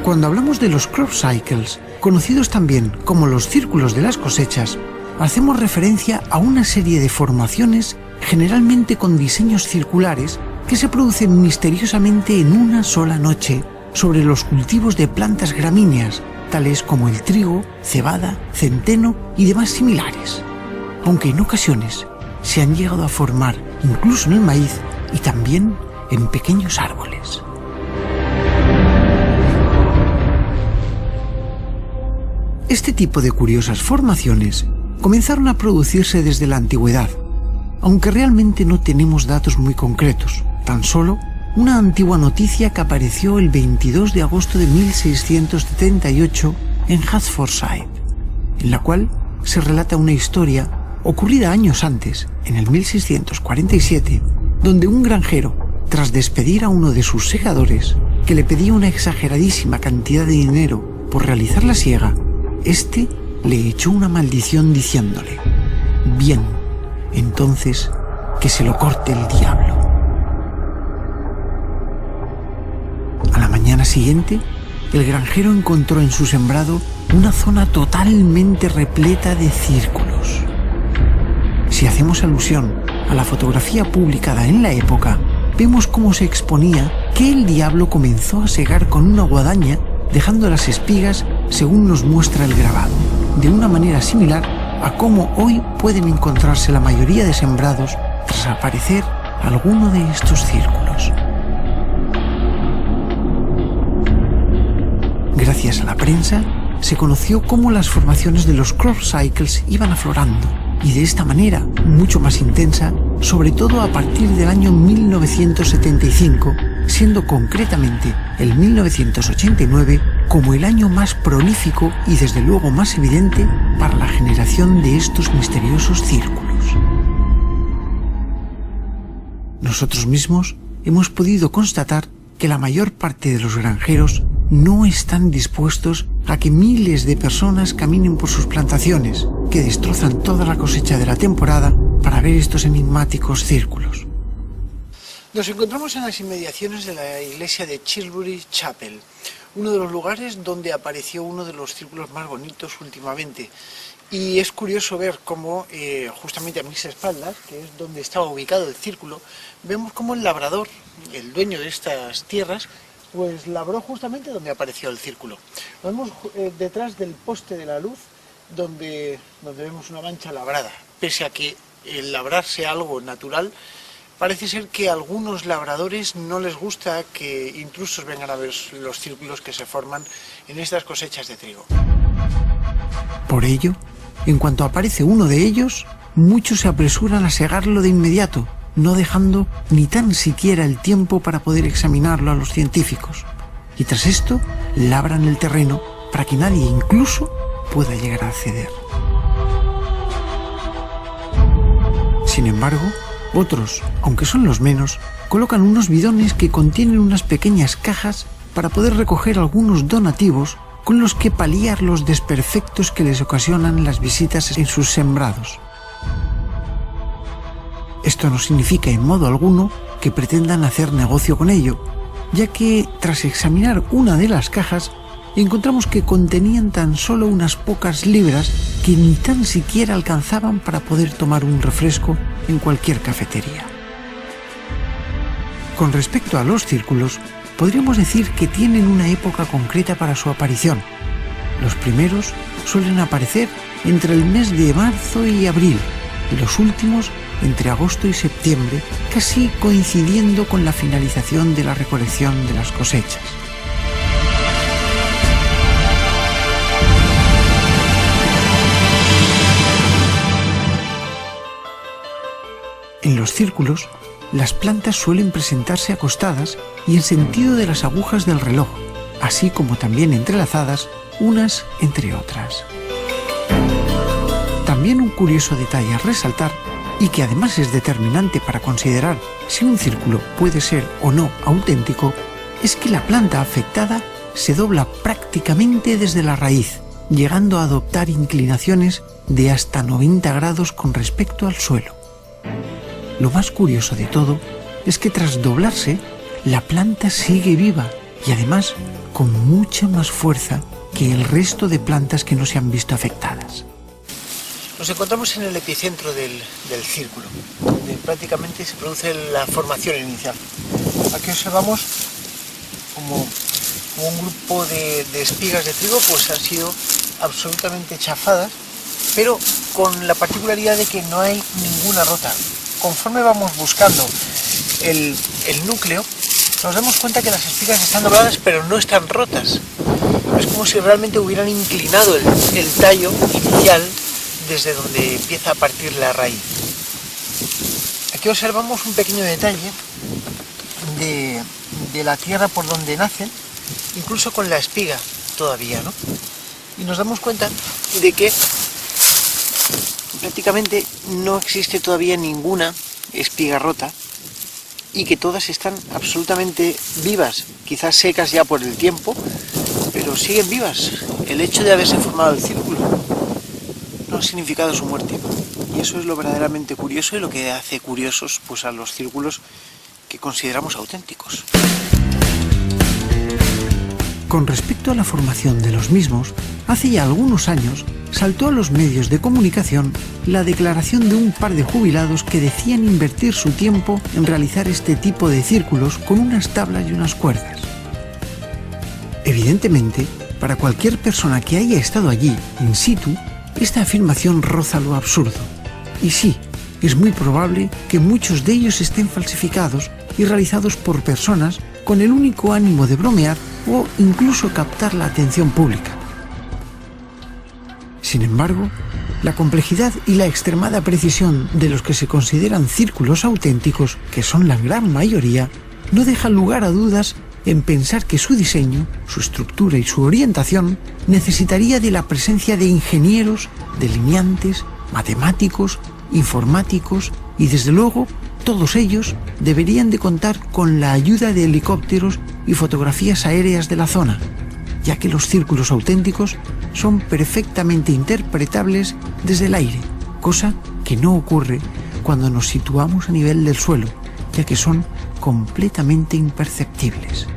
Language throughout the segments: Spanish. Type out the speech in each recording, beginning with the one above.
Cuando hablamos de los crop cycles, conocidos también como los círculos de las cosechas, hacemos referencia a una serie de formaciones generalmente con diseños circulares que se producen misteriosamente en una sola noche sobre los cultivos de plantas gramíneas, tales como el trigo, cebada, centeno y demás similares, aunque en ocasiones se han llegado a formar incluso en el maíz y también en pequeños árboles. Este tipo de curiosas formaciones comenzaron a producirse desde la antigüedad, aunque realmente no tenemos datos muy concretos, tan solo una antigua noticia que apareció el 22 de agosto de 1678 en Hertfordshire, en la cual se relata una historia ocurrida años antes, en el 1647, donde un granjero, tras despedir a uno de sus segadores, que le pedía una exageradísima cantidad de dinero por realizar la siega, este le echó una maldición diciéndole: «Bien, entonces que se lo corte el diablo». A la mañana siguiente, el granjero encontró en su sembrado una zona totalmente repleta de círculos. Si hacemos alusión a la fotografía publicada en la época, vemos cómo se exponía que el diablo comenzó a segar con una guadaña, dejando las espigas según nos muestra el grabado, de una manera similar a cómo hoy pueden encontrarse la mayoría de sembrados tras aparecer alguno de estos círculos. Gracias a la prensa, se conoció cómo las formaciones de los crop cycles iban aflorando, y de esta manera, mucho más intensa, sobre todo a partir del año 1975, siendo concretamente el 1989 como el año más prolífico y desde luego más evidente para la generación de estos misteriosos círculos. Nosotros mismos hemos podido constatar que la mayor parte de los granjeros no están dispuestos a que miles de personas caminen por sus plantaciones, que destrozan toda la cosecha de la temporada para ver estos enigmáticos círculos. Nos encontramos en las inmediaciones de la iglesia de Chilbury Chapel, uno de los lugares donde apareció uno de los círculos más bonitos últimamente. Y es curioso ver cómo, justamente a mis espaldas, que es donde estaba ubicado el círculo, vemos cómo el labrador, el dueño de estas tierras, pues labró justamente donde apareció el círculo. Lo vemos detrás del poste de la luz, donde vemos una mancha labrada. Pese a que el labrar sea algo natural, parece ser que a algunos labradores no les gusta que intrusos vengan a ver los círculos que se forman en estas cosechas de trigo. Por ello, en cuanto aparece uno de ellos, muchos se apresuran a segarlo de inmediato, no dejando ni tan siquiera el tiempo para poder examinarlo a los científicos. Y tras esto, labran el terreno para que nadie incluso pueda llegar a acceder. Sin embargo, otros, aunque son los menos, colocan unos bidones que contienen unas pequeñas cajas para poder recoger algunos donativos con los que paliar los desperfectos que les ocasionan las visitas en sus sembrados. Esto no significa en modo alguno que pretendan hacer negocio con ello, ya que tras examinar una de las cajas encontramos que contenían tan solo unas pocas libras que ni tan siquiera alcanzaban para poder tomar un refresco en cualquier cafetería. Con respecto a los círculos, podríamos decir que tienen una época concreta para su aparición. Los primeros suelen aparecer entre el mes de marzo y abril, y los últimos entre agosto y septiembre, casi coincidiendo con la finalización de la recolección de las cosechas. En los círculos, las plantas suelen presentarse acostadas y en sentido de las agujas del reloj, así como también entrelazadas unas entre otras. También un curioso detalle a resaltar, y que además es determinante para considerar si un círculo puede ser o no auténtico, es que la planta afectada se dobla prácticamente desde la raíz, llegando a adoptar inclinaciones de hasta 90 grados con respecto al suelo. Lo más curioso de todo es que tras doblarse, la planta sigue viva y además con mucha más fuerza que el resto de plantas que no se han visto afectadas. Nos encontramos en el epicentro del círculo, donde prácticamente se produce la formación inicial. Aquí observamos como un grupo de espigas de trigo pues han sido absolutamente chafadas, pero con la particularidad de que no hay ninguna rota. Conforme vamos buscando el núcleo, nos damos cuenta que las espigas están dobladas pero no están rotas. Es como si realmente hubieran inclinado el tallo inicial desde donde empieza a partir la raíz. Aquí observamos un pequeño detalle de la tierra por donde nacen, incluso con la espiga todavía, ¿no? Y nos damos cuenta de que prácticamente no existe todavía ninguna espiga rota y que todas están absolutamente vivas, quizás secas ya por el tiempo, pero siguen vivas. El hecho de haberse formado el círculo no ha significado su muerte, y eso es lo verdaderamente curioso y lo que hace curiosos pues a los círculos que consideramos auténticos. Con respecto a la formación de los mismos, hace ya algunos años saltó a los medios de comunicación la declaración de un par de jubilados que decían invertir su tiempo en realizar este tipo de círculos con unas tablas y unas cuerdas. Evidentemente, para cualquier persona que haya estado allí, in situ, esta afirmación roza lo absurdo. Y sí, es muy probable que muchos de ellos estén falsificados y realizados por personas con el único ánimo de bromear o incluso captar la atención pública. Sin embargo, la complejidad y la extremada precisión de los que se consideran círculos auténticos, que son la gran mayoría, no deja lugar a dudas en pensar que su diseño, su estructura y su orientación necesitaría de la presencia de ingenieros, delineantes, matemáticos, informáticos y, desde luego, todos ellos deberían de contar con la ayuda de helicópteros y fotografías aéreas de la zona, ya que los círculos auténticos son perfectamente interpretables desde el aire, cosa que no ocurre cuando nos situamos a nivel del suelo, ya que son completamente imperceptibles.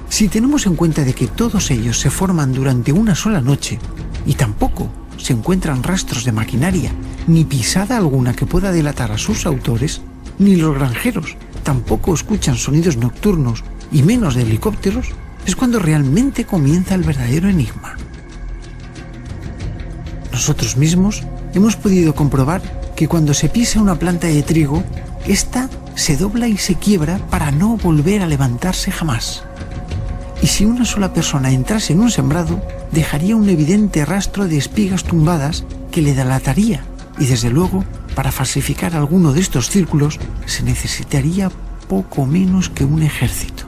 Si tenemos en cuenta de que todos ellos se forman durante una sola noche y tampoco se encuentran rastros de maquinaria ni pisada alguna que pueda delatar a sus autores, ni los granjeros tampoco escuchan sonidos nocturnos y menos de helicópteros, es cuando realmente comienza el verdadero enigma. Nosotros mismos hemos podido comprobar que cuando se pisa una planta de trigo, ésta se dobla y se quiebra para no volver a levantarse jamás. Y si una sola persona entrase en un sembrado, dejaría un evidente rastro de espigas tumbadas que le delataría, y desde luego, para falsificar alguno de estos círculos, se necesitaría poco menos que un ejército.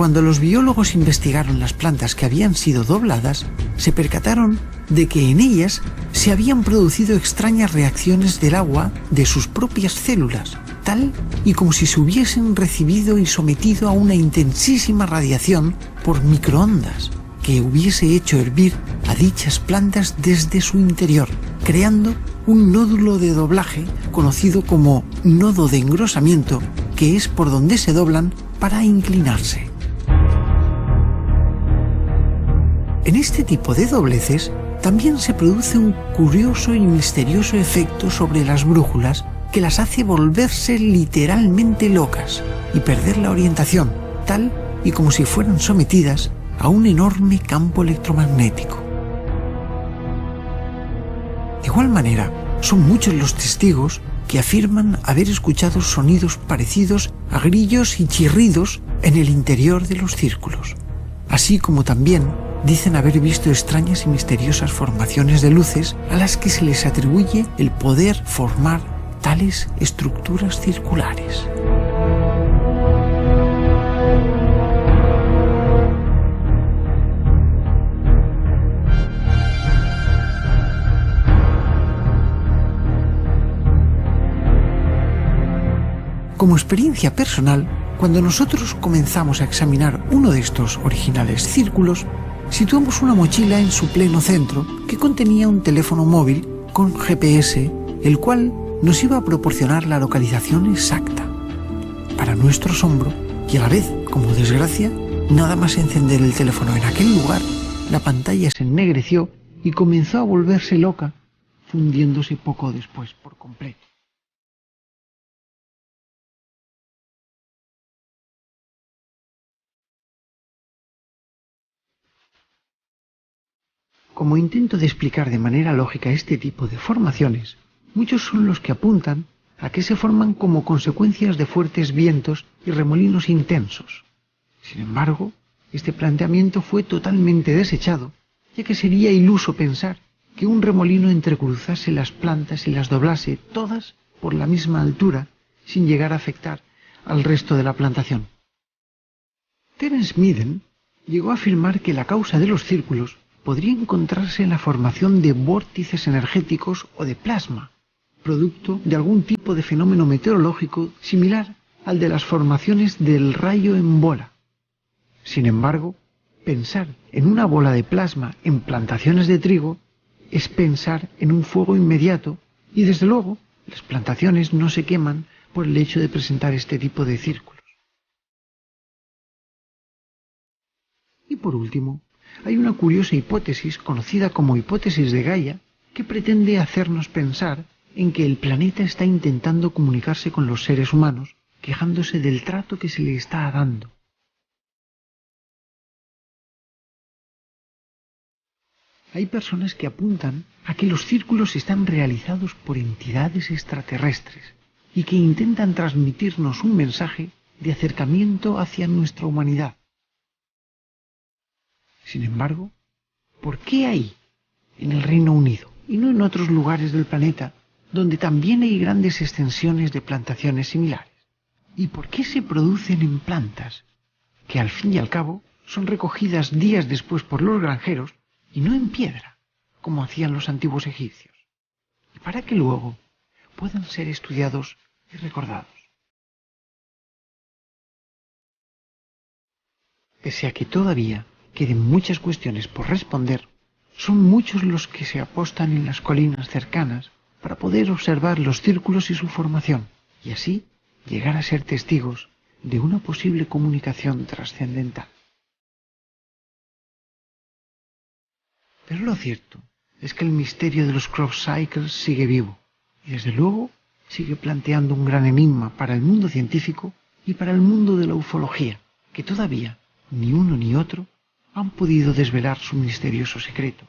Cuando los biólogos investigaron las plantas que habían sido dobladas, se percataron de que en ellas se habían producido extrañas reacciones del agua de sus propias células, tal y como si se hubiesen recibido y sometido a una intensísima radiación por microondas que hubiese hecho hervir a dichas plantas desde su interior, creando un nódulo de doblaje conocido como nodo de engrosamiento, que es por donde se doblan para inclinarse. En este tipo de dobleces también se produce un curioso y misterioso efecto sobre las brújulas que las hace volverse literalmente locas y perder la orientación, tal y como si fueran sometidas a un enorme campo electromagnético. De igual manera, son muchos los testigos que afirman haber escuchado sonidos parecidos a grillos y chirridos en el interior de los círculos, así como también dicen haber visto extrañas y misteriosas formaciones de luces a las que se les atribuye el poder formar tales estructuras circulares. Como experiencia personal, cuando nosotros comenzamos a examinar uno de estos originales círculos, situamos una mochila en su pleno centro que contenía un teléfono móvil con GPS, el cual nos iba a proporcionar la localización exacta. para nuestro asombro y a la vez, como desgracia, nada más encender el teléfono en aquel lugar, la pantalla se ennegreció y comenzó a volverse loca, fundiéndose poco después por completo. Como intento de explicar de manera lógica este tipo de formaciones, muchos son los que apuntan a que se forman como consecuencias de fuertes vientos y remolinos intensos. Sin embargo, este planteamiento fue totalmente desechado, ya que sería iluso pensar que un remolino entrecruzase las plantas y las doblase todas por la misma altura sin llegar a afectar al resto de la plantación. Terence Midden llegó a afirmar que la causa de los círculos podría encontrarse en la formación de vórtices energéticos o de plasma, producto de algún tipo de fenómeno meteorológico similar al de las formaciones del rayo en bola. Sin embargo, pensar en una bola de plasma en plantaciones de trigo es pensar en un fuego inmediato y, desde luego, las plantaciones no se queman por el hecho de presentar este tipo de círculos. Y por último, hay una curiosa hipótesis conocida como hipótesis de Gaia que pretende hacernos pensar en que el planeta está intentando comunicarse con los seres humanos, quejándose del trato que se le está dando. Hay personas que apuntan a que los círculos están realizados por entidades extraterrestres y que intentan transmitirnos un mensaje de acercamiento hacia nuestra humanidad. Sin embargo, ¿por qué ahí, en el Reino Unido, y no en otros lugares del planeta, donde también hay grandes extensiones de plantaciones similares? ¿Y por qué se producen en plantas que al fin y al cabo son recogidas días después por los granjeros y no en piedra, como hacían los antiguos egipcios, y para que luego puedan ser estudiados y recordados? Pese a que todavía queden muchas cuestiones por responder, son muchos los que se apostan en las colinas cercanas para poder observar los círculos y su formación, y así llegar a ser testigos de una posible comunicación trascendental. Pero lo cierto es que el misterio de los crop cycles sigue vivo, y desde luego sigue planteando un gran enigma para el mundo científico y para el mundo de la ufología, que todavía ni uno ni otro han podido desvelar su misterioso secreto.